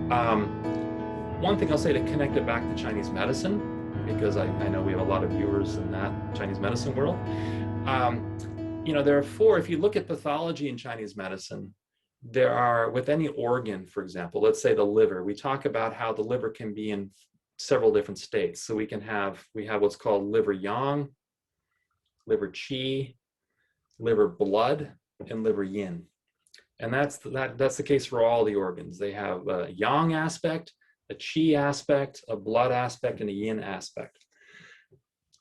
Um, One thing I'll say to connect it back to Chinese medicine, because I know we have a lot of viewers in that Chinese medicine world. There are four, if you look at pathology in Chinese medicine, there are, with any organ, for example, let's say the liver, we talk about how the liver can be in several different states. So we have what's called liver yang, liver qi, liver blood, and liver yin. And that's the case for all the organs. They have a yang aspect, a qi aspect, a blood aspect, and a yin aspect.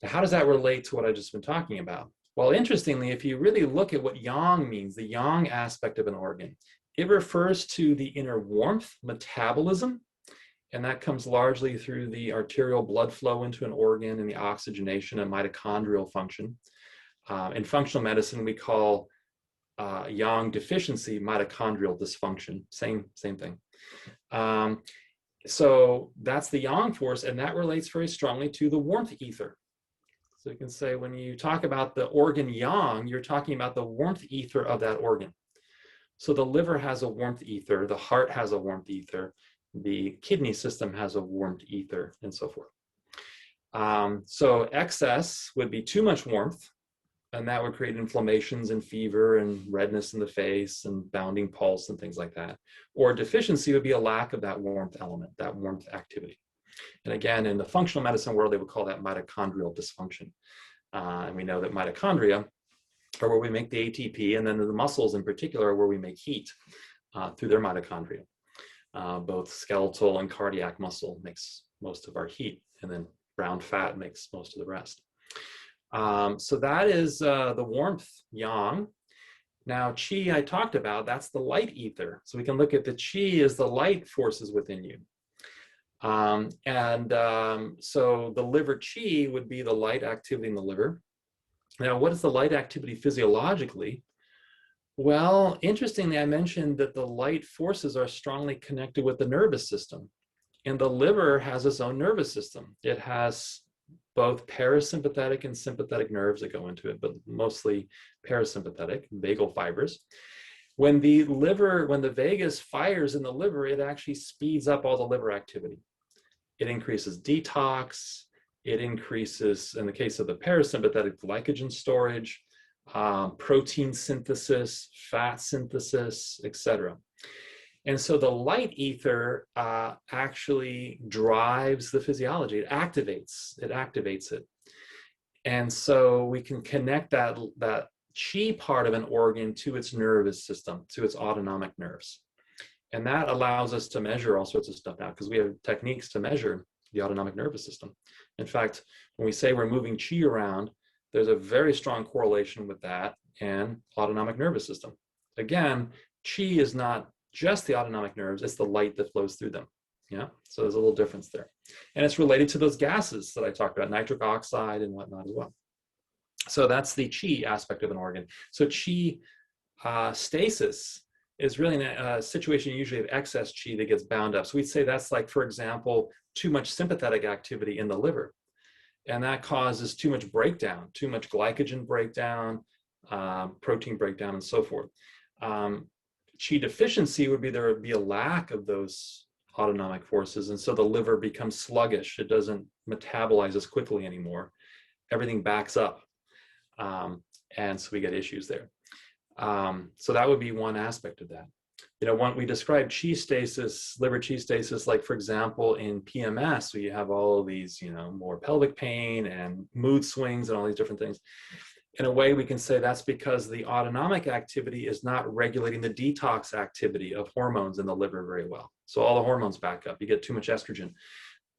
Now, how does that relate to what I've just been talking about? Well, interestingly, if you really look at what yang means, the yang aspect of an organ, it refers to the inner warmth, metabolism, and that comes largely through the arterial blood flow into an organ and the oxygenation and mitochondrial function. In functional medicine, we call yang deficiency mitochondrial dysfunction. Same thing. So that's the yang force, and that relates very strongly to the warmth ether. So you can say when you talk about the organ yang, you're talking about the warmth ether of that organ. So the liver has a warmth ether, the heart has a warmth ether, the kidney system has a warmth ether, and so forth. So excess would be too much warmth, and that would create inflammations and fever and redness in the face and bounding pulse and things like that. Or deficiency would be a lack of that warmth element, that warmth activity. And again, in the functional medicine world, they would call that mitochondrial dysfunction. And we know that mitochondria are where we make the ATP, and then the muscles in particular are where we make heat through their mitochondria. Both skeletal and cardiac muscle makes most of our heat, and then brown fat makes most of the rest. So that is the warmth yang. Now, qi I talked about, that's the light ether. So we can look at the qi as the light forces within you. So the liver qi would be the light activity in the liver. Now, what is the light activity physiologically? Well, interestingly, I mentioned that the light forces are strongly connected with the nervous system. And the liver has its own nervous system. It has both parasympathetic and sympathetic nerves that go into it, but mostly parasympathetic, vagal fibers. When the vagus fires in the liver, it actually speeds up all the liver activity. It increases detox, it increases, in the case of the parasympathetic, glycogen storage, protein synthesis, fat synthesis, etc. And so the light ether actually drives the physiology. It activates it. And so we can connect that qi part of an organ to its nervous system, to its autonomic nerves. And that allows us to measure all sorts of stuff now, because we have techniques to measure the autonomic nervous system. In fact, when we say we're moving qi around, there's a very strong correlation with that and autonomic nervous system. Again, qi is not just the autonomic nerves, it's the light that flows through them. Yeah, so there's a little difference there. And it's related to those gases that I talked about, nitric oxide and whatnot as well. So that's the qi aspect of an organ. So qi stasis is really a situation usually of excess qi that gets bound up. So we'd say that's like, for example, too much sympathetic activity in the liver. And that causes too much breakdown, too much glycogen breakdown, protein breakdown, and so forth. Qi deficiency would be there would be a lack of those autonomic forces, and so the liver becomes sluggish. It doesn't metabolize as quickly anymore. Everything backs up, and so we get issues there. So that would be one aspect of that. When we describe qi stasis, liver qi stasis, like for example in PMS, where you have all of these, more pelvic pain and mood swings and all these different things. In a way, we can say that's because the autonomic activity is not regulating the detox activity of hormones in the liver very well. So all the hormones back up. You get too much estrogen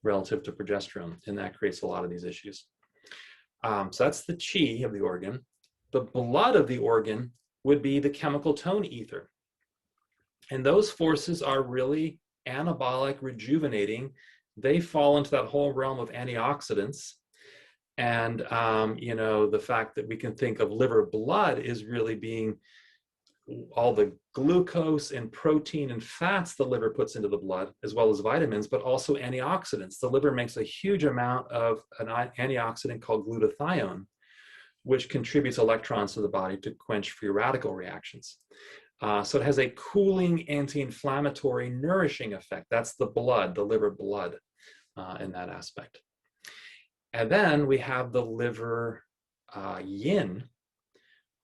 relative to progesterone, and that creates a lot of these issues. So that's the qi of the organ. The blood of the organ would be the chemical tone ether. And those forces are really anabolic, rejuvenating. They fall into that whole realm of antioxidants. And, the fact that we can think of liver blood is really being all the glucose and protein and fats the liver puts into the blood, as well as vitamins, but also antioxidants. The liver makes a huge amount of an antioxidant called glutathione, which contributes electrons to the body to quench free radical reactions. So it has a cooling, anti-inflammatory, nourishing effect. That's the blood, the liver blood in that aspect. And then we have the liver yin,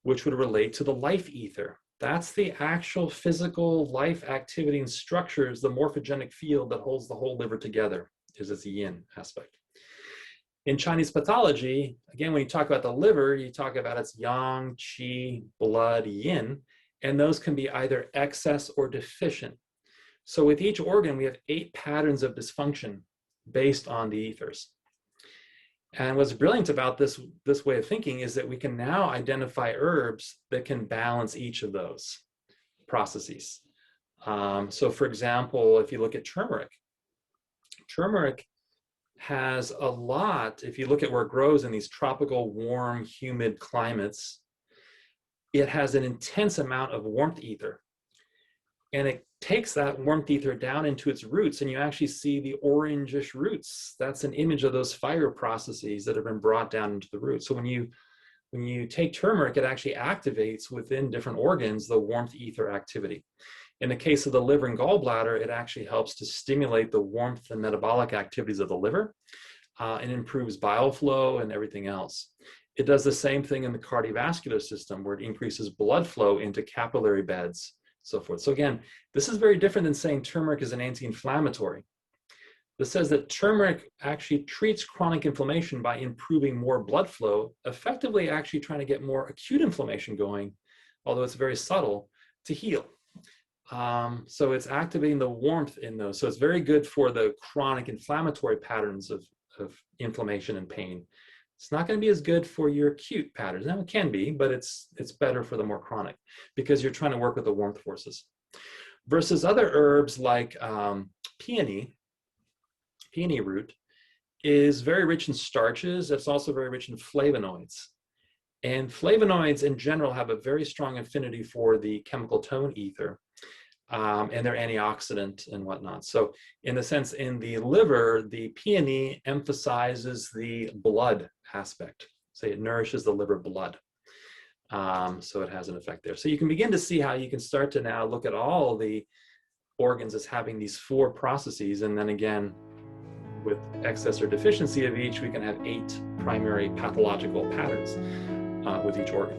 which would relate to the life ether. That's the actual physical life activity and structures, the morphogenic field that holds the whole liver together, is its yin aspect. In Chinese pathology, again, when you talk about the liver, you talk about its yang, qi, blood, yin, and those can be either excess or deficient. So with each organ, we have 8 patterns of dysfunction based on the ethers. And what's brilliant about this way of thinking is that we can now identify herbs that can balance each of those processes. So for example, if you look at turmeric, turmeric has a lot, if you look at where it grows in these tropical, warm, humid climates, it has an intense amount of warmth ether. And it takes that warmth ether down into its roots, and you actually see the orangish roots. That's an image of those fire processes that have been brought down into the roots. So when you take turmeric, it actually activates within different organs the warmth ether activity. In the case of the liver and gallbladder, it actually helps to stimulate the warmth and metabolic activities of the liver and improves bile flow and everything else. It does the same thing in the cardiovascular system, where it increases blood flow into capillary beds, so forth. So again, this is very different than saying turmeric is an anti-inflammatory. This says that turmeric actually treats chronic inflammation by improving more blood flow, effectively actually trying to get more acute inflammation going, although it's very subtle, to heal. So it's activating the warmth in those. So it's very good for the chronic inflammatory patterns of inflammation and pain. It's not going to be as good for your acute patterns. Now it can be, but it's better for the more chronic because you're trying to work with the warmth forces. Versus other herbs like peony root is very rich in starches. It's also very rich in flavonoids. And flavonoids in general have a very strong affinity for the chemical tone ether. And they're antioxidant and whatnot. So in the sense, in the liver, the peony emphasizes the blood aspect. So it nourishes the liver blood. So it has an effect there. So you can begin to see how you can start to now look at all the organs as having these 4 processes. And then again, with excess or deficiency of each, we can have 8 primary pathological patterns with each organ.